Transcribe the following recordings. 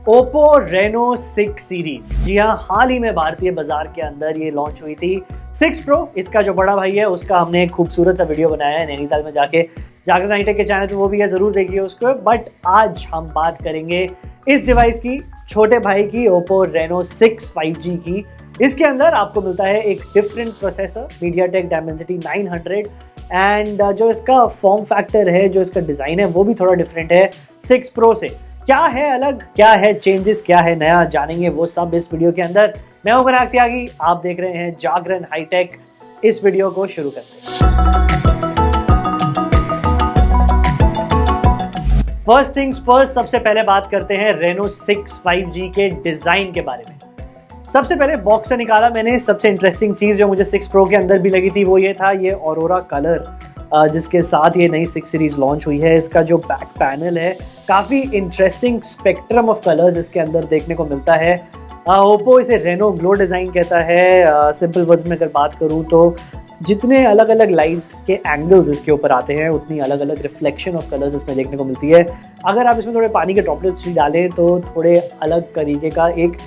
Oppo Reno 6 series, जी हाँ, हाल ही में भारतीय बाजार के अंदर ये लॉन्च हुई थी 6 Pro। इसका जो बड़ा भाई है उसका हमने एक खूबसूरत सा वीडियो बनाया है नैनीताल में जाके, जागरण हाईटेक के चैनल पे वो भी है, जरूर देखिए उसको। बट आज हम बात करेंगे इस डिवाइस की, छोटे भाई की, Oppo Reno 6 5G की। इसके अंदर आपको मिलता है एक different processor MediaTek Dimensity 900 and जो इसका फॉर्म फैक्टर है, जो इसका डिज़ाइन है वो भी थोड़ा डिफरेंट है 6 Pro से। क्या है अलग, क्या है चेंजेस, क्या है नया, जानेंगे वो सब इस वीडियो के अंदर। मैं हूं कुनाक त्यागी, आप देख रहे हैं जागरण हाईटेक। इस वीडियो को शुरू करते हैं। फर्स्ट थिंग्स फर्स्ट, सबसे पहले बात करते हैं Reno 6 5G के डिजाइन के बारे में। सबसे पहले बॉक्स से निकाला मैंने, सबसे इंटरेस्टिंग चीज जो मुझे 6 Pro के अंदर भी लगी थी वो ये था, ये ऑरोरा कलर जिसके साथ ये नई 6 सीरीज लॉन्च हुई है। इसका जो बैक पैनल है, काफ़ी इंटरेस्टिंग स्पेक्ट्रम ऑफ कलर्स इसके अंदर देखने को मिलता है। ओप्पो इसे रेनो ग्लो डिज़ाइन कहता है। सिंपल वर्ड्स में अगर बात करूँ तो जितने अलग अलग लाइट के एंगल्स इसके ऊपर आते हैं, उतनी अलग अलग रिफ्लेक्शन ऑफ कलर्स इसमें देखने को मिलती है। अगर आप इसमें थोड़े पानी के ड्रॉपलेट्स भी डालें तो थोड़े अलग तरीके का एक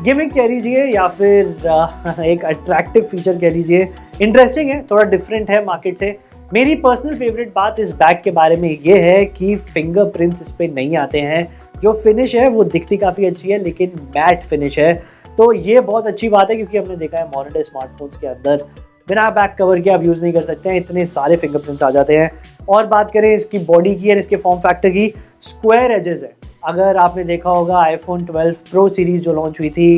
गिमिक कह लीजिए या फिर एक अट्रैक्टिव फीचर कह लीजिए। इंटरेस्टिंग है, थोड़ा डिफरेंट है मार्केट से। मेरी पर्सनल फेवरेट बात इस बैग के बारे में ये है कि फिंगरप्रिंट्स इस पे नहीं आते हैं। जो फिनिश है वो दिखती काफ़ी अच्छी है, लेकिन मैट फिनिश है, तो ये बहुत अच्छी बात है, क्योंकि हमने देखा है मॉडर्न डे स्मार्टफोन्स के अंदर बिना बैक कवर के आप यूज़ नहीं कर सकते हैं, इतने सारे फिंगरप्रिंट्स आ जाते हैं। और बात करें इसकी बॉडी की और इसके फॉर्म फैक्टर की, स्क्वायर एजेस है। अगर आपने देखा होगा iPhone 12 Pro सीरीज जो लॉन्च हुई थी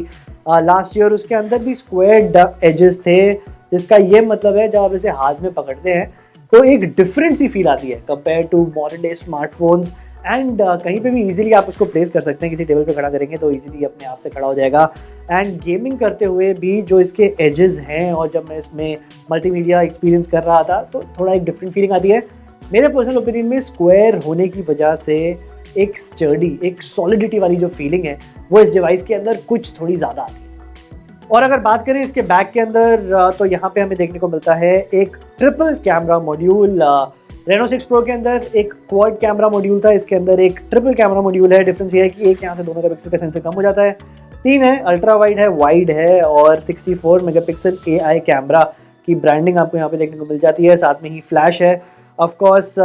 लास्ट ईयर, उसके अंदर भी स्क्वायर एजेस थे, जिसका ये मतलब है जब आप इसे हाथ में पकड़ते हैं तो एक डिफरेंट सी फील आती है compare to modern day smartphones. And कहीं पे भी इजीली आप उसको प्लेस कर सकते हैं, किसी टेबल पे खड़ा करेंगे तो इजीली अपने आप से खड़ा हो जाएगा। एंड गेमिंग करते हुए भी जो इसके एजेस हैं, और जब मैं इसमें मल्टीमीडिया एक्सपीरियंस कर रहा था तो थोड़ा एक डिफरेंट फीलिंग आती है। मेरे पर्सनल ओपिनियन में स्क्वायर होने की वजह से एक स्टर्डी, एक सॉलिडिटी वाली जो फीलिंग है वो इस डिवाइस के अंदर कुछ थोड़ी ज़्यादा आती है। और अगर बात करें इसके बैक के अंदर तो यहाँ पे हमें देखने को मिलता है एक triple camera module. Reno 6 Pro के अंदर एक क्वाड कैमरा मॉड्यूल था, इसके अंदर एक ट्रिपल कैमरा मॉड्यूल है। डिफरेंस ये है कि एक यहाँ से 2 मेगापिक्सल का सेंसर कम हो जाता है, 3 है, अल्ट्रा वाइड है और 64 मेगापिक्सल AI कैमरा की ब्रांडिंग आपको यहाँ पे देखने को मिल जाती है। साथ में ही फ्लैश है ऑफ कोर्स।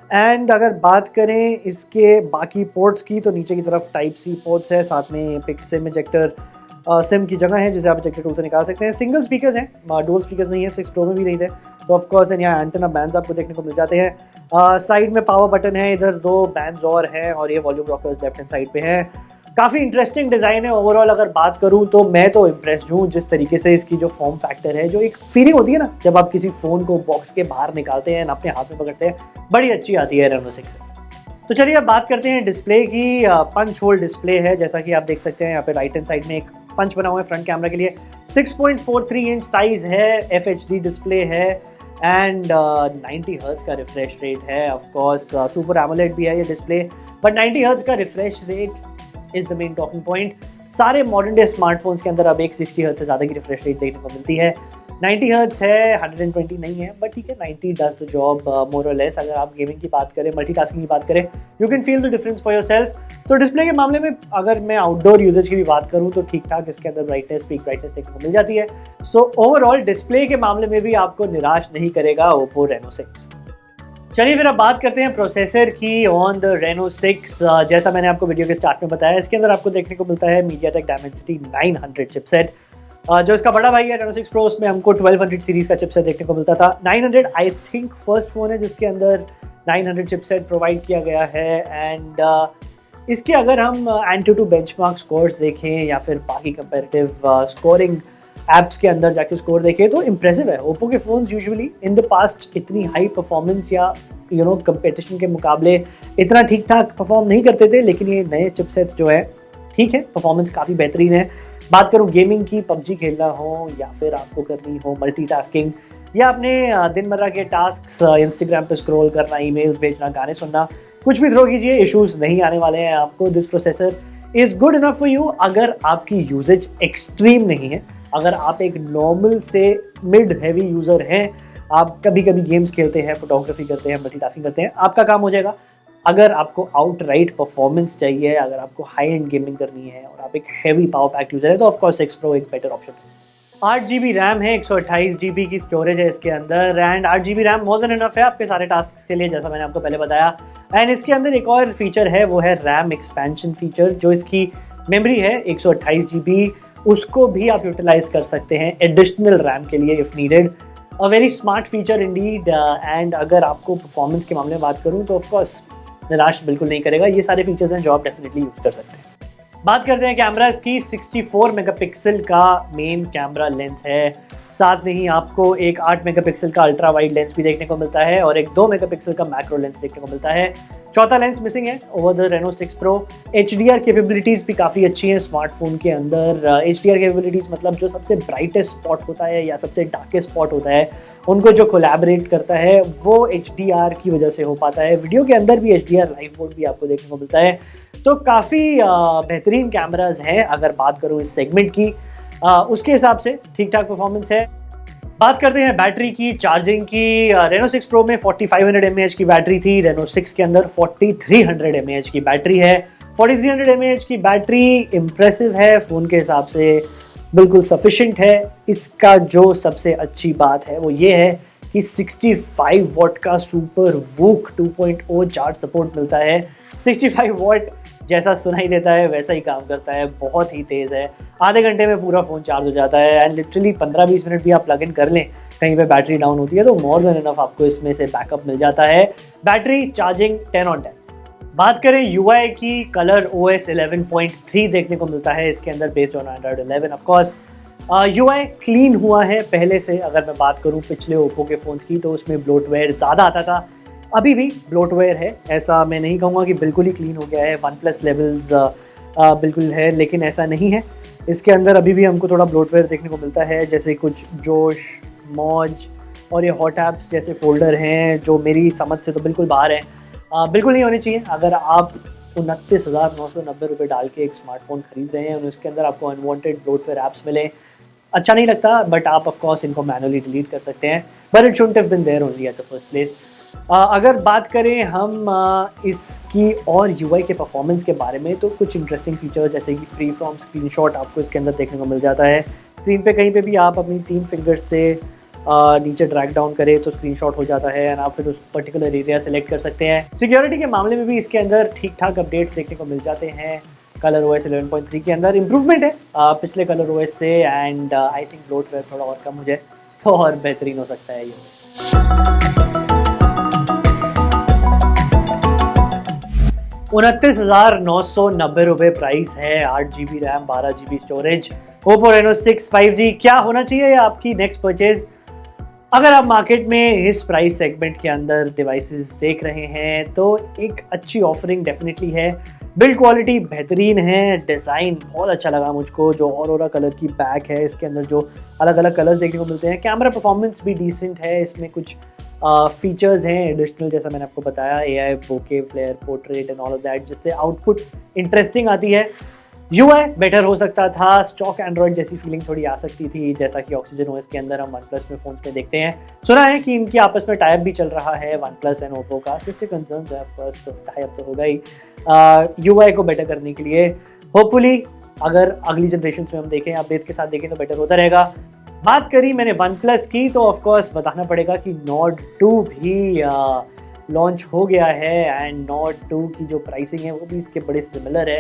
एंड अगर बात करें इसके बाकी पोर्ट्स की तो नीचे की तरफ Type-C पोर्ट्स है, साथ में सिम इजेक्टर सिम की जगह है जिसे आप इजेक्टर टूल से निकाल सकते हैं। सिंगल स्पीकर्स हैं, डुअल स्पीकर्स नहीं है, 6 Pro में भी नहीं थे, तो ऑफ कोर्स यहाँ एंटेना बैंड्स आपको देखने को मिल जाते हैं। साइड में पावर बटन है, इधर 2 बैंड्स और हैं, और ये volume rockers left hand side पे हैं। काफ़ी इंटरेस्टिंग डिज़ाइन है ओवरऑल। अगर बात करूँ तो मैं तो इम्प्रेस्ड हूँ जिस तरीके से इसकी जो फॉर्म फैक्टर है, जो एक फीलिंग होती है ना जब आप किसी फ़ोन को बॉक्स के बाहर निकालते हैं, अपने हाथ में पकड़ते हैं, बड़ी अच्छी आती है Reno 6। तो चलिए अब बात करते हैं डिस्प्ले की। पंच होल डिस्प्ले है, जैसा कि आप देख सकते हैं यहाँ पे राइट हैंड साइड में एक पंच बना हुआ है फ्रंट कैमरा के लिए। 6.43 इंच साइज है, FHD डिस्प्ले है एंड 90 हर्ट्ज का रिफ्रेश रेट है। ऑफ कोर्स सुपर एमोलेड भी है ये डिस्प्ले, बट 90 हर्ट्ज का refresh rate is the main talking point. सारे मॉडर्न डे स्मार्टफोन्स के अंदर अब एक 60 हर्ट्ज से ज़्यादा की रिफ्रेश रेट देखने को मिलती है। 90 हर्ट्ज है, 120 नहीं है, बट ठीक है, 90 डज द जॉब मोर और लेस। अगर आप गेमिंग की बात करें, मल्टीटास्किंग की बात करें, you can feel the difference for yourself. तो डिस्प्ले के मामले में अगर मैं आउटडोर यूजेज की भी बात करूं तो ठीक ठाक इसके अंदर ब्राइटनेस, पीक ब्राइटनेस देखने को मिल जाती है। सो ओवरऑल डिस्प्ले के मामले में भी आपको निराश नहीं करेगा Oppo Reno 6। चलिए फिर अब बात करते हैं प्रोसेसर की ऑन द Reno 6। जैसा मैंने आपको वीडियो के स्टार्ट में बताया, इसके अंदर आपको देखने को मिलता है MediaTek Dimensity 900 चिपसेट। जो इसका बड़ा भाई है Reno 6 Pro, उसमें हमको 1200 सीरीज का चिपसेट देखने को मिलता था। 900 आई थिंक फर्स्ट फोन है जिसके अंदर 900 चिपसेट प्रोवाइड किया गया है। एंड इसके अगर हम एंटूटू बेंचमार्क स्कोर्स देखें या फिर बाकी कंपेरेटिव स्कोरिंग ऐप्स के अंदर जाके स्कोर देखें तो इम्प्रेसिव है। ओप्पो के phones usually in the past इतनी हाई परफॉर्मेंस या कंपटीशन के मुकाबले इतना ठीक ठाक परफॉर्म नहीं करते थे, लेकिन ये नए चिपसेट्स जो है ठीक है, परफॉर्मेंस काफ़ी बेहतरीन है। बात करूँ गेमिंग की, PUBG खेलना हो या फिर आपको करनी हो मल्टीटास्किंग या अपने दिनभर के टास्क्स, इंस्टाग्राम पे स्क्रॉल करना, ईमेल्स भेजना, गाने सुनना, कुछ भी थ्रो कीजिए, इश्यूज़ नहीं आने वाले हैं आपको। This processor is good enough for you अगर आपकी यूजेज एक्सट्रीम नहीं है, अगर आप एक नॉर्मल से मिड हैवी यूज़र हैं आप कभी कभी गेम्स खेलते हैं, फोटोग्राफी करते हैं, मल्टीटास्किंग करते हैं, आपका काम हो जाएगा। अगर आपको आउटराइट परफॉर्मेंस चाहिए, अगर आपको हाई एंड गेमिंग करनी है और आप एक हैवी पावर पैक यूजर है, तो ऑफकोर्स 6 Pro एक बेटर ऑप्शन है। 8 GB रैम है, 128 GB की स्टोरेज है इसके अंदर, and 8 GB RAM more than enough है आपके सारे टास्क के लिए, जैसा मैंने आपको पहले बताया। एंड इसके अंदर एक और फीचर है, वो है रैम एक्सपेंशन फीचर। जो इसकी मेमोरी है 128 GB, उसको भी आप यूटिलाइज कर सकते हैं एडिशनल रैम के लिए if needed. A very smart feature Indeed. And अगर आपको परफॉर्मेंस के मामले में बात करूँ तो ऑफकोर्स निराश बिल्कुल नहीं करेगा। ये सारे फीचर्स हैं जो आप डेफिनेटली यूज कर सकते हैं। बात करते हैं कैमरास की। 64 मेगापिक्सल का मेन कैमरा लेंस है, साथ में ही आपको एक 8 मेगापिक्सल का अल्ट्रा वाइड लेंस भी देखने को मिलता है और एक 2 मेगापिक्सल का मैक्रो लेंस देखने को मिलता है। चौथा लेंस मिसिंग है over the Reno 6 Pro। HDR capabilities भी काफ़ी अच्छी हैं स्मार्टफोन के अंदर। HDR कैपेबिलिटीज़ मतलब जो सबसे ब्राइटेस्ट स्पॉट होता है या सबसे डार्केस्ट स्पॉट होता है, उनको जो कोलैबोरेट करता है वो HDR की वजह से हो पाता है। वीडियो के अंदर भी HDR लाइव मोड भी आपको देखने को मिलता है। तो काफ़ी बेहतरीन कैमराज हैं। अगर बात करूँ इस सेगमेंट की, उसके हिसाब से ठीक ठाक परफॉर्मेंस है। बात करते हैं बैटरी की, चार्जिंग की। Reno 6 Pro में 4500 mAh की बैटरी थी, Reno 6 के अंदर 4300 mAh की बैटरी है। 4300 mAh की बैटरी इम्प्रेसिव है, फ़ोन के हिसाब से बिल्कुल सफिशिएंट है। इसका जो सबसे अच्छी बात है वो ये है कि 65 वॉट का सुपर वूक 2.0 चार्ज सपोर्ट मिलता है। 65 वॉट जैसा सुनाई देता है वैसा ही काम करता है, बहुत ही तेज़ है। आधे घंटे में पूरा फ़ोन चार्ज हो जाता है एंड लिटरली 15-20 मिनट भी आप प्लग इन कर लें, कहीं पे बैटरी डाउन होती है तो मोर देन इनफ आपको इसमें से बैकअप मिल जाता है। Battery charging 10 on 10। बात करें UI की, कलर OS 11.3 देखने को मिलता है इसके अंदर based on Android 11 of course. UI clean हुआ है पहले से। अगर मैं बात करूँ पिछले ओप्पो के फ़ोन्स की तो उसमें ब्लोटवेयर ज़्यादा आता था, अभी भी ब्लोटवेयर है, ऐसा मैं नहीं कहूँगा कि बिल्कुल ही क्लीन हो गया है। OnePlus लेवल्स बिल्कुल है, लेकिन ऐसा नहीं है। इसके अंदर अभी भी हमको थोड़ा ब्लोटवेयर देखने को मिलता है, जैसे कुछ जोश, मौज और ये हॉट ऐप्स जैसे फोल्डर हैं जो मेरी समझ से तो बिल्कुल बाहर हैं, बिल्कुल नहीं होने चाहिए। अगर आप 29,990 रुपये डाल के एक स्मार्टफोन खरीद रहे हैं और उसके अंदर आपको अनवांटेड ब्लोटवेयर ऐप्स मिले, अच्छा नहीं लगता। बट आप ऑफ कोर्स इनको मैनुअली डिलीट कर सकते हैं, but it shouldn't have been there only at the first place. अगर बात करें हम इसकी और UI के परफॉर्मेंस के बारे में, तो कुछ इंटरेस्टिंग फीचर्स जैसे कि फ्री फ्रॉम स्क्रीनशॉट आपको इसके अंदर देखने को मिल जाता है। स्क्रीन पे कहीं पे भी आप अपनी 3 फिंगर्स से नीचे ड्रैग डाउन करें तो स्क्रीनशॉट हो जाता है एंड आप फिर उस पर्टिकुलर एरिया सेलेक्ट कर सकते हैं। सिक्योरिटी के मामले में भी इसके अंदर ठीक ठाक अपडेट्स देखने को मिल जाते हैं। कलर OS 11.3 के अंदर इम्प्रूवमेंट है पिछले कलर OS से, एंड आई थिंक ब्लोटवेयर थोड़ा और कम हो जाए तो और बेहतरीन हो सकता है ये। 29,990 रुपये प्राइस है, 8 GB RAM, 12 GB storage, Oppo Reno 6 5G। क्या होना चाहिए आपकी नेक्स्ट परचेज? अगर आप मार्केट में इस प्राइस सेगमेंट के अंदर डिवाइसेस देख रहे हैं तो एक अच्छी ऑफरिंग डेफिनेटली है। बिल्ड क्वालिटी बेहतरीन है, डिज़ाइन बहुत अच्छा लगा मुझको, जो ऑरोरा कलर की बैक है, इसके अंदर जो अलग अलग कलर्स देखने को मिलते हैं। कैमरा परफॉर्मेंस भी डिसेंट है, इसमें कुछ फीचर्स हैं एडिशनल, जैसा मैंने आपको बताया, AI bokeh, flare, portrait and all of that, जिससे आउटपुट इंटरेस्टिंग आती है। UI बेटर हो सकता था, स्टॉक एंड्रॉइड जैसी फीलिंग थोड़ी आ सकती थी, जैसा कि ऑक्सीजन OS के अंदर हम OnePlus में फ़ोन में देखते हैं। सुना है कि इनकी आपस में टाइप भी चल रहा है OnePlus एंड ओप्पो का, सिस्टर कंसर्न्स है ऑफकोर्स, तो टाइप तो होगा ही UI को बेटर करने के लिए। होपफुली अगर अगली जनरेशन में हम देखें, अपडेट के साथ देखें तो बेटर होता रहेगा। बात करी मैंने OnePlus की तो ऑफकोर्स बताना पड़ेगा कि Nord 2 भी लॉन्च हो गया है एंड Nord 2 की जो प्राइसिंग है वो भी इसके बड़े सिमिलर है।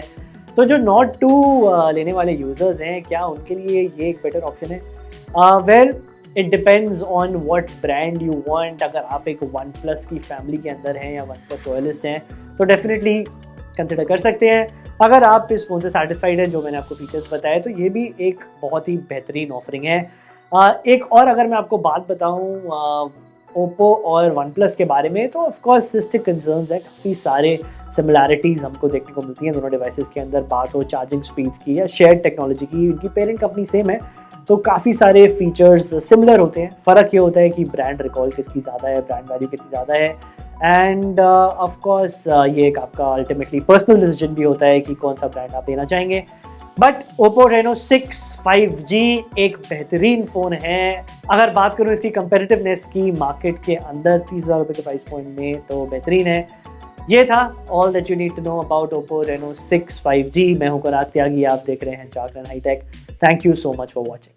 तो जो Nord 2 लेने वाले यूज़र्स हैं, क्या उनके लिए ये एक बेटर ऑप्शन है? Well, it depends on what brand you want. अगर आप एक OnePlus की फैमिली के अंदर हैं या OnePlus रॉयलिस्ट हैं तो डेफिनेटली कंसिडर कर सकते हैं। अगर आप इस फ़ोन से सेटिस्फाइड हैं, जो मैंने आपको फीचर्स बताए, तो ये भी एक बहुत ही बेहतरीन ऑफरिंग है। एक और अगर मैं आपको बात बताऊँ ओप्पो और OnePlus के बारे में, तो ऑफकोर्स सिस्टर कंसर्न्स हैं, काफ़ी सारे सिमिलैरिटीज़ हमको देखने को मिलती हैं दोनों डिवाइसेस के अंदर। बात हो चार्जिंग स्पीड्स की या शेयर्ड टेक्नोलॉजी की, इनकी पेरेंट कंपनी सेम है तो काफ़ी सारे फीचर्स सिमिलर होते हैं। फ़र्क ये होता है कि ब्रांड रिकॉल किसकी ज़्यादा है, ब्रांड वैल्यू कितनी ज़्यादा है, एंड ऑफकोर्स ये एक आपका अल्टीमेटली पर्सनल डिसीजन भी होता है कि कौन सा ब्रांड आप लेना चाहेंगे। बट Oppo Reno 6 5G एक बेहतरीन फ़ोन है। अगर बात करूँ इसकी कंपेरेटिवनेस की मार्केट के अंदर 30,000 रुपये के प्राइस पॉइंट में, तो बेहतरीन है। ये था all that you need to know about Oppo Reno 6 5G। मैं हूं करात त्यागी, आप देख रहे हैं Jagran hitech. Thank you so much for watching.